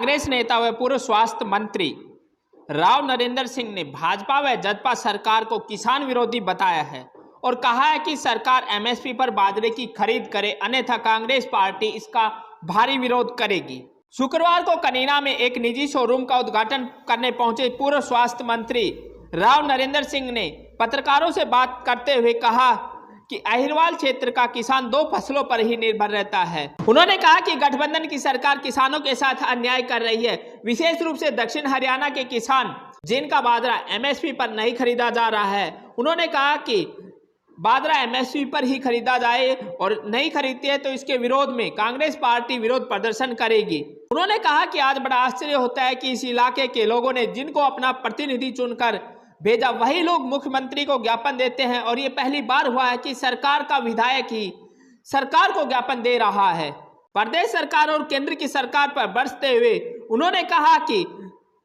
कांग्रेस नेता व पूर्व स्वास्थ्य मंत्री राव नरेंद्र सिंह ने भाजपा व जदपा सरकार को किसान विरोधी बताया है और कहा है कि सरकार एमएसपी पर बाजरे की खरीद करे, अन्यथा कांग्रेस पार्टी इसका भारी विरोध करेगी। शुक्रवार को कनीना में एक निजी शोरूम का उद्घाटन करने पहुंचे पूर्व स्वास्थ्य मंत्री राव नरेंद्र सिंह ने पत्रकारों से बात करते हुए कहा कि अहिरवाल क्षेत्र का किसान दो फसलों पर ही निर्भर रहता है। उन्होंने कहा कि गठबंधन की सरकार किसानों के साथ अन्याय कर रही है, विशेष रूप से दक्षिण हरियाणा के किसान जिनका बाजरा एमएसपी पर नहीं खरीदा जा रहा है। उन्होंने कहा कि बाजरा एमएसपी पर ही खरीदा जाए और नहीं खरीदती है तो इसके विरोध में कांग्रेस पार्टी विरोध प्रदर्शन करेगी। उन्होंने कहा कि आज बड़ा आश्चर्य होता है कि इस इलाके के लोगों ने जिनको अपना प्रतिनिधि चुनकर भेजा वही लोग मुख्यमंत्री को ज्ञापन देते हैं और ये पहली बार हुआ है कि सरकार का विधायक ही सरकार को ज्ञापन दे रहा है। प्रदेश सरकार और केंद्र की सरकार पर बरसते हुए उन्होंने कहा कि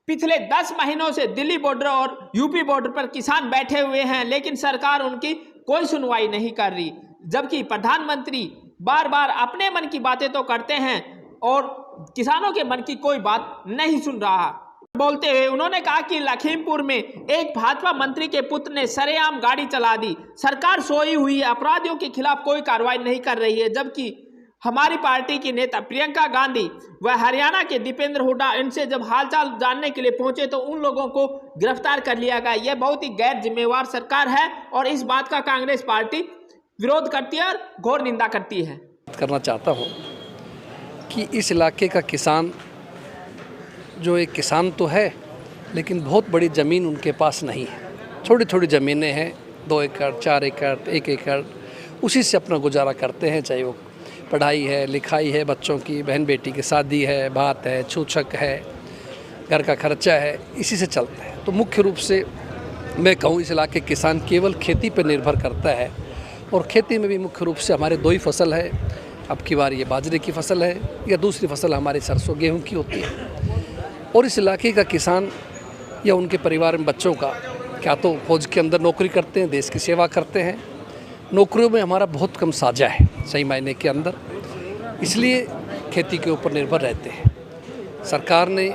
पिछले 10 महीनों से दिल्ली बॉर्डर और यूपी बॉर्डर पर किसान बैठे हुए हैं, लेकिन सरकार उनकी कोई सुनवाई नहीं कर रही, जबकि प्रधानमंत्री बार बार अपने मन की बातें तो करते हैं और किसानों के मन की कोई बात नहीं सुन रहा। बोलते हुए उन्होंने कहा कि लखीमपुर में एक भाजपा मंत्री के पुत्र ने सरेआम गाड़ी चला दी, सरकार सोई हुई है, अपराधियों के खिलाफ कोई कार्रवाई नहीं कर रही है, जबकि हमारी पार्टी की नेता प्रियंका गांधी व हरियाणा के दीपेंद्र हुड्डा इनसे जब हालचाल जानने के लिए पहुंचे तो उन लोगों को गिरफ्तार कर लिया गया। यह बहुत ही गैर जिम्मेवार सरकार है और इस बात का कांग्रेस पार्टी विरोध करती है और घोर निंदा करती है। करना चाहता हूँ कि इस इलाके का किसान जो एक किसान तो है लेकिन बहुत बड़ी ज़मीन उनके पास नहीं है, छोटी छोटी ज़मीनें हैं, 2 एकड़ 4 एकड़ 1 एकड़, उसी से अपना गुजारा करते हैं। चाहे वो पढ़ाई है, लिखाई है, बच्चों की बहन बेटी की शादी है, भात है, छूछक है, घर का खर्चा है, इसी से चलता है। तो मुख्य रूप से मैं कहूँ इस इलाके किसान केवल खेती पर निर्भर करता है और खेती में भी मुख्य रूप से हमारे 2 ही फसल है। अब की बार ये बाजरे की फसल है या दूसरी फसल हमारी सरसों गेहूँ की होती है। और इस इलाके का किसान या उनके परिवार में बच्चों का क्या तो फौज के अंदर नौकरी करते हैं, देश की सेवा करते हैं, नौकरियों में हमारा बहुत कम साझा है सही मायने के अंदर, इसलिए खेती के ऊपर निर्भर रहते हैं। सरकार ने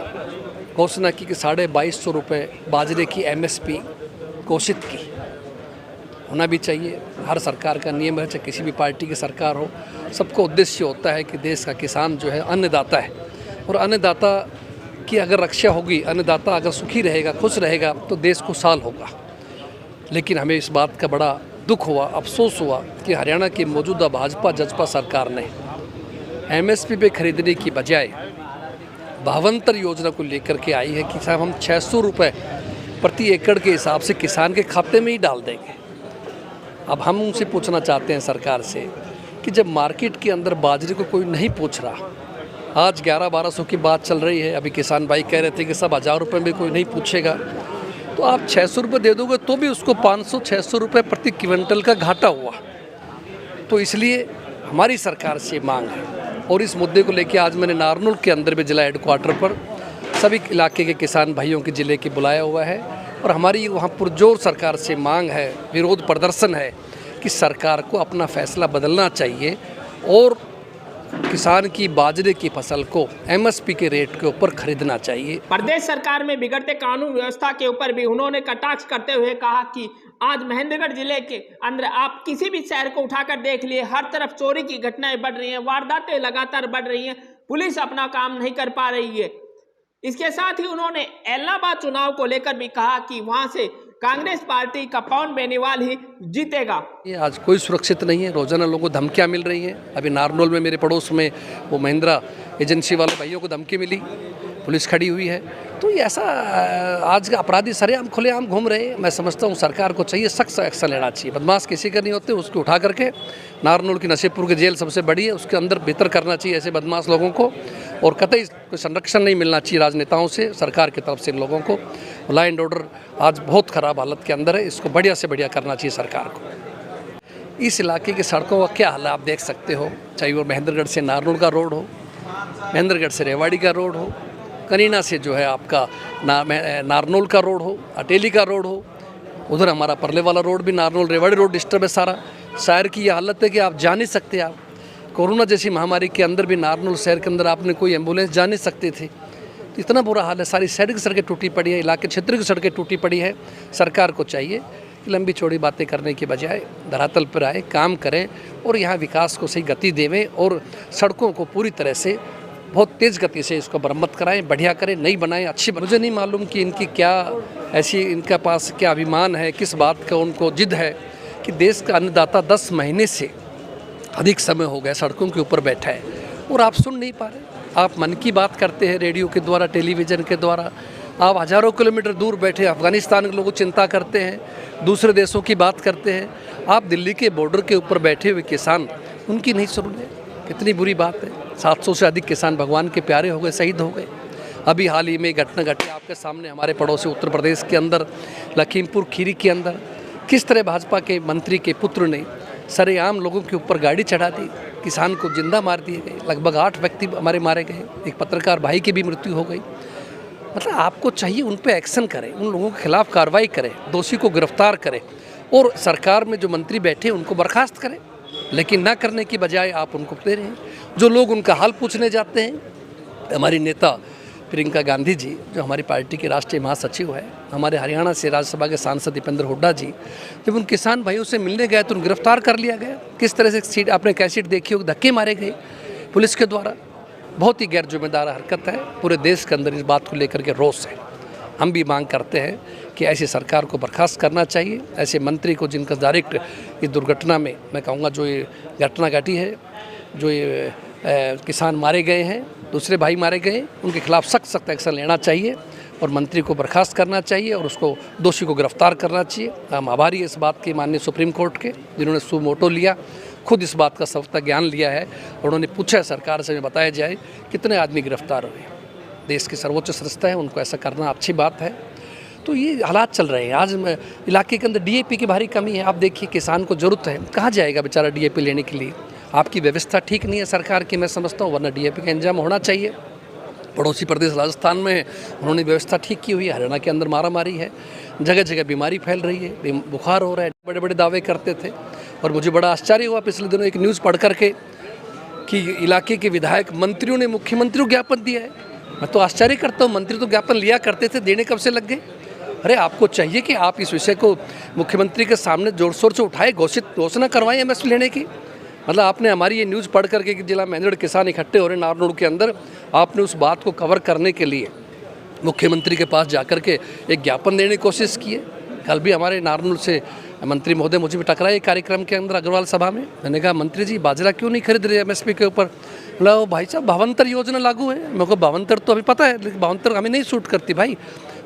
घोषणा की कि 2250 रुपये बाजरे की एमएसपी घोषित की, होना भी चाहिए। हर सरकार का नियम है, चाहे किसी भी पार्टी की सरकार हो, सबका उद्देश्य होता है कि देश का किसान जो है अन्नदाता है और अन्नदाता की अगर रक्षा होगी, अन्नदाता अगर सुखी रहेगा, खुश रहेगा तो देश खुशहाल होगा। लेकिन हमें इस बात का बड़ा दुख हुआ, अफसोस हुआ कि हरियाणा की मौजूदा भाजपा जजपा सरकार ने एमएसपी पे खरीदने की बजाय भावांतर योजना को लेकर के आई है कि साहब हम 600 रुपये प्रति एकड़ के हिसाब से किसान के खाते में ही डाल देंगे। अब हम उनसे पूछना चाहते हैं सरकार से कि जब मार्केट के अंदर बाजरे को कोई नहीं पूछ रहा, आज 1100-1200 की बात चल रही है, अभी किसान भाई कह रहे थे कि सब 1000 रुपये में कोई नहीं पूछेगा, तो आप 600 रुपये दे दोगे तो भी उसको 500-600 रुपये प्रति क्विंटल का घाटा हुआ। तो इसलिए हमारी सरकार से मांग है और इस मुद्दे को लेकर आज मैंने नारनौल के अंदर भी जिला हेडक्वार्टर पर सभी इलाके के किसान भाइयों के ज़िले के बुलाया हुआ है और हमारी वहाँ पुरजोर सरकार से मांग है, विरोध प्रदर्शन है कि सरकार को अपना फैसला बदलना चाहिए और किसान की बाजरे की फसल को एमएसपी के रेट के ऊपर खरीदना चाहिए। प्रदेश सरकार में बिगड़ते कानून व्यवस्था के ऊपर भी उन्होंने कटाक्ष करते हुए कहा कि आज महेंद्रगढ़ जिले के अंदर आप किसी भी शहर को उठाकर देख लिए, हर तरफ चोरी की घटनाएं बढ़ रही हैं, वारदातें लगातार बढ़ रही हैं, पुलिस अपना काम नहीं कर पा रही है। इसके साथ ही उन्होंने इलाहाबाद चुनाव को लेकर भी कहा कि वहां से कांग्रेस पार्टी का पवन बेनीवाल ही जीतेगा। ये आज कोई सुरक्षित नहीं है, रोजाना लोगों को धमकियां मिल रही हैं। अभी नारनौल में मेरे पड़ोस में वो महिंद्रा एजेंसी वाले भाइयों को धमकी मिली, पुलिस खड़ी हुई है। तो ये ऐसा आज का अपराधी सरेआम खुलेआम घूम रहे हैं। मैं समझता हूँ सरकार को चाहिए सख्त एक्शन लेना चाहिए। बदमाश किसी का नहीं होते, उसको उठा करके नारनौल की नसीबपुर की जेल सबसे बड़ी है, उसके अंदर भीतर करना चाहिए ऐसे बदमाश लोगों को और कतई कोई संरक्षण नहीं मिलना चाहिए राजनेताओं से, सरकार की तरफ से इन लोगों को। लॉ एंड ऑर्डर आज बहुत ख़राब हालत के अंदर है, इसको बढ़िया से बढ़िया करना चाहिए सरकार को। इस इलाके की सड़कों का क्या हाल है आप देख सकते हो, चाहे वो महेंद्रगढ़ से नारनौल का रोड हो, महेंद्रगढ़ से रेवाड़ी का रोड हो, कनीना से जो है आपका नारनौल का रोड हो, अटेली का रोड हो, उधर हमारा परले वाला रोड भी नारनौल रेवाड़ी रोड डिस्टर्ब है सारा। शहर की ये हालत है कि आप जा नहीं सकते। आप कोरोना जैसी महामारी के अंदर भी नारनौल शहर के अंदर आपने कोई एम्बुलेंस जा नहीं सकते थे। तो इतना बुरा हाल है, सारी शहर की सड़कें टूटी पड़ी है, इलाके क्षेत्र की सड़कें टूटी पड़ी है। सरकार को चाहिए कि लंबी चौड़ी बातें करने के बजाय धरातल पर आए, काम करें और यहाँ विकास को सही गति देवें और सड़कों को पूरी तरह से बहुत तेज़ गति से इसको मरम्मत कराएं, बढ़िया करें, नई बनाएं, अच्छी। मुझे नहीं मालूम कि इनकी क्या ऐसी इनके पास क्या अभिमान है, किस बात का उनको जिद है कि देश का अन्नदाता 10 महीने से अधिक समय हो गया सड़कों के ऊपर बैठा है और आप सुन नहीं पा रहे। आप मन की बात करते हैं रेडियो के द्वारा, टेलीविज़न के द्वारा, आप हज़ारों किलोमीटर दूर बैठे अफ़गानिस्तान के लोगों की चिंता करते हैं, दूसरे देशों की बात करते हैं। आप दिल्ली के बॉर्डर के ऊपर बैठे हुए किसान, उनकी नहीं सुन रहे। कितनी बुरी बात है। 700 से अधिक किसान भगवान के प्यारे हो गए, शहीद हो गए। अभी हाल ही में घटना घटी आपके सामने, हमारे पड़ोसी उत्तर प्रदेश के अंदर लखीमपुर खीरी के अंदर किस तरह भाजपा के मंत्री के पुत्र ने सरेआम लोगों के ऊपर गाड़ी चढ़ा दी, किसान को जिंदा मार दिए गए। लगभग 8 व्यक्ति हमारे मारे गए, एक पत्रकार भाई की भी मृत्यु हो गई। मतलब आपको चाहिए उन पे एक्शन करें, उन लोगों के खिलाफ कार्रवाई करें, दोषी को गिरफ्तार करें और सरकार में जो मंत्री बैठे उनको बर्खास्त करें। लेकिन ना करने की बजाय आप उनको दे रहे हैं। जो लोग उनका हाल पूछने जाते हैं, हमारी नेता प्रियंका गांधी जी जो हमारी पार्टी के राष्ट्रीय महासचिव है, हमारे हरियाणा से राज्यसभा के सांसद दीपेंद्र हुड्डा जी, जब उन किसान भाइयों से मिलने गए तो उन्हें गिरफ्तार कर लिया गया। किस तरह से सीट आपने कैसेट देखी हो, धक्के मारे गए पुलिस के द्वारा। बहुत ही गैर जिम्मेदार हरकत है। पूरे देश के अंदर इस बात को लेकर के रोष है। हम भी मांग करते हैं कि ऐसी सरकार को बर्खास्त करना चाहिए, ऐसे मंत्री को जिनका डायरेक्ट इस दुर्घटना में मैं कहूँगा जो ये घटना घटी है, जो ये किसान मारे गए हैं, दूसरे भाई मारे गए, उनके खिलाफ सख्त एक्शन लेना चाहिए और मंत्री को बर्खास्त करना चाहिए और उसको दोषी को गिरफ्तार करना चाहिए। हम आभारी हैं इस बात के माननीय सुप्रीम कोर्ट के, जिन्होंने सुमोटो लिया, खुद इस बात का सख्त ज्ञान लिया है और उन्होंने पूछा है सरकार से बताया जाए कितने आदमी गिरफ्तार हुए। देश की सर्वोच्च संस्था है, उनको ऐसा करना अच्छी बात है। तो ये हालात चल रहे हैं। आज इलाके के अंदर डीएपी की भारी कमी है। आप देखिए किसान को ज़रूरत है, कहाँ जाएगा बेचारा डीएपी लेने के लिए। आपकी व्यवस्था ठीक नहीं है सरकार की, मैं समझता हूँ, वरना डीएपी का इंतजाम होना चाहिए। पड़ोसी प्रदेश राजस्थान में है, उन्होंने व्यवस्था ठीक की हुई है। हरियाणा के अंदर मारामारी है, जगह जगह बीमारी फैल रही है, बुखार हो रहा है। बड़े बड़े दावे करते थे और मुझे बड़ा आश्चर्य हुआ पिछले दिनों एक न्यूज़ पढ़ करके कि इलाके के विधायक मंत्रियों ने मुख्यमंत्री को ज्ञापन दिया है। मैं तो आश्चर्य करता हूँ, मंत्री तो ज्ञापन लिया करते थे, देने कब से लग गए? अरे आपको चाहिए कि आप इस विषय को मुख्यमंत्री के सामने जोर शोर से उठाए, घोषणा करवाएं एमएसपी लेने की। मतलब आपने हमारी ये न्यूज़ पढ़ करके कि जिला महेंद्रगढ़ किसान इकट्ठे हो रहे नारनौल के अंदर, आपने उस बात को कवर करने के लिए मुख्यमंत्री के पास जाकर के एक ज्ञापन देने की कोशिश की है। कल भी हमारे नारनौल से मंत्री महोदय मुझे भी टकराए कार्यक्रम के अंदर अग्रवाल सभा में। मैंने कहा मंत्री जी बाजरा क्यों नहीं खरीद रहे एमएसपी के ऊपर? बोला भाई साहब भावंतर योजना लागू है। मेरे को भावंतर तो अभी पता है, लेकिन भावंतर हमें नहीं सूट करती भाई।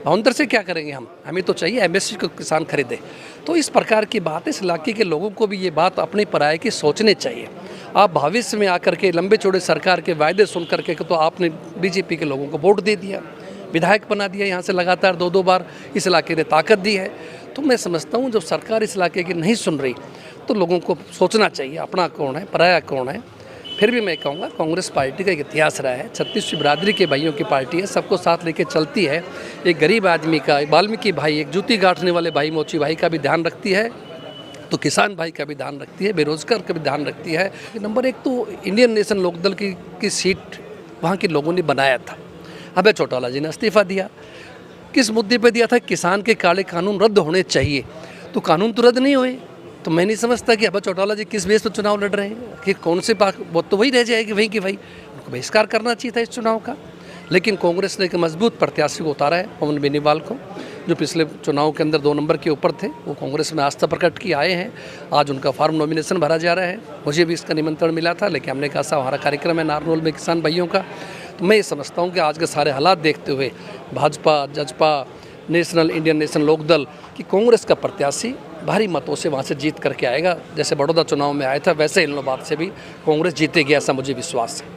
भावंतर से क्या करेंगे हम? हमें तो चाहिए एमएसपी को किसान खरीदे। तो इस प्रकार की बात, इस इलाके के लोगों को भी ये बात अपने पराये की सोचने चाहिए। आप भविष्य में आकर के लंबे चौड़े सरकार के वायदे सुन करके तो आपने बीजेपी के लोगों को वोट दे दिया, विधायक बना दिया, यहाँ से लगातार 2-2 बार इस इलाके ने ताकत दी है। तो मैं समझता हूँ जब सरकार इस इलाके की नहीं सुन रही तो लोगों को सोचना चाहिए अपना कौन है, पराया कौन है। फिर भी मैं कहूँगा कांग्रेस पार्टी का एक इतिहास रहा है, 36वीं बिरादरी के भाइयों की पार्टी है, सबको साथ लेके चलती है। एक गरीब आदमी का, एक वाल्मीकि भाई, एक जूती गांठने वाले भाई मोची भाई का भी ध्यान रखती है, तो किसान भाई का भी ध्यान रखती है, बेरोजगार का भी ध्यान रखती है। नंबर 1 तो इंडियन नेशनल लोकदल की सीट वहाँ के लोगों ने बनाया था। अभय चौटाला जी ने इस्तीफा दिया। किस मुद्दे पे दिया था? किसान के काले कानून रद्द होने चाहिए। तो कानून तो रद्द नहीं हुए। तो मैं नहीं समझता कि अभय चौटाला जी किस बेस पर चुनाव लड़ रहे हैं, कि कौन से वो तो वही रह जाएगी वहीं की वहीं। उनको बहिष्कार करना चाहिए था इस चुनाव का। लेकिन कांग्रेस ने एक मजबूत प्रत्याशी को उतारा है, पवन बेनीवाल को, जो पिछले चुनाव के अंदर 2 नंबर के ऊपर थे। वो कांग्रेस में आस्था प्रकट की आए हैं। आज उनका फॉर्म नॉमिनेशन भरा जा रहा है। मुझे भी इसका निमंत्रण मिला था, लेकिन हमने कहा साहब हमारा कार्यक्रम है नारनौल में किसान भाइयों का। तो मैं ये समझता हूँ कि आज के सारे हालात देखते हुए भाजपा, जजपा, नेशनल इंडियन नेशनल लोकदल की कांग्रेस का प्रत्याशी भारी मतों से वहाँ से जीत करके आएगा। जैसे बड़ौदा चुनाव में आया था, वैसे इलाहाबाद से भी कांग्रेस जीतेगी, ऐसा मुझे विश्वास है।